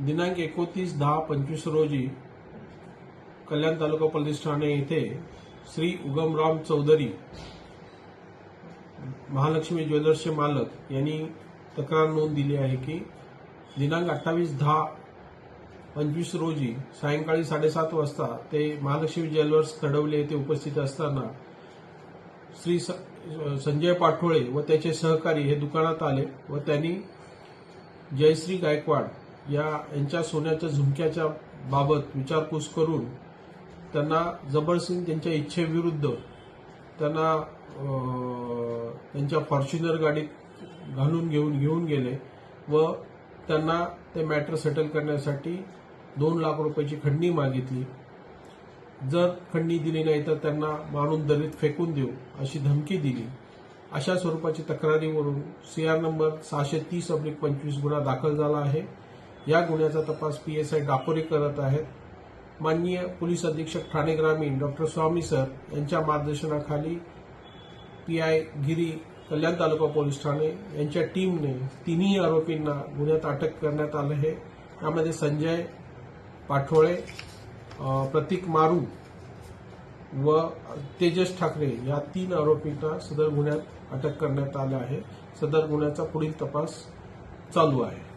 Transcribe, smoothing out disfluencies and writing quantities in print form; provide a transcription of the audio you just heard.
दिनांक 29/10/25 रोजी कल्याण तालुका पोलीस ठाणे येथे श्री उगमराम चौधरी महालक्ष्मी ज्वेलर्सचे मालक यांनी तक्रार नोंद दिली आहे की दिनांक 28/10/25 रोजी सायंकाळी 7:30 वाजता ते महालक्ष्मी ज्वेलर्स कडवले येथे उपस्थित असताना श्री संजय पाठोळे व त्याचे सहकारी हे दुकानात आले व त्यांनी जयश्री गायकवाड यांच्या सोन्याच्या झुमक्याच्या बाबत विचारपूस करून त्यांना जबरदस्ती त्यांच्या इच्छेविरुद्ध त्यांना त्यांच्या फॉर्च्युनर गाडीत घालून घेऊन गेले व त्यांना ते मॅटर सेटल करण्यासाठी 2 लाख रुपयाची खंडणी मागितली। जर खंडणी दिली नाही तर त्यांना मारून दरीत फेकून देऊ अशी धमकी दिली। अशा स्वरूपाची तक्रारीवरून CR नंबर 630/25 गुन्हा दाखल झाला आहे। या गुन्ह्याचा तपास PSI डापोरे करत आहेत। माननीय पोलीस अधीक्षक ठाणे ग्रामीण डॉक्टर स्वामी सर यांच्या मार्गदर्शनाखाली PI गिरी कल्याण तालुका पोलीस ठाणे यांच्या टीमने तिन्ही आरोपींना गुन्ह्यात अटक करण्यात आले आहे। यामध्ये संजय पाठोळे, प्रतीक मारू व तेजस ठाकरे या 3 आरोपींना सदर गुन्ह्यात अटक करण्यात आले आहे। सदर गुन्ह्याचा पुढील तपास चालू आहे।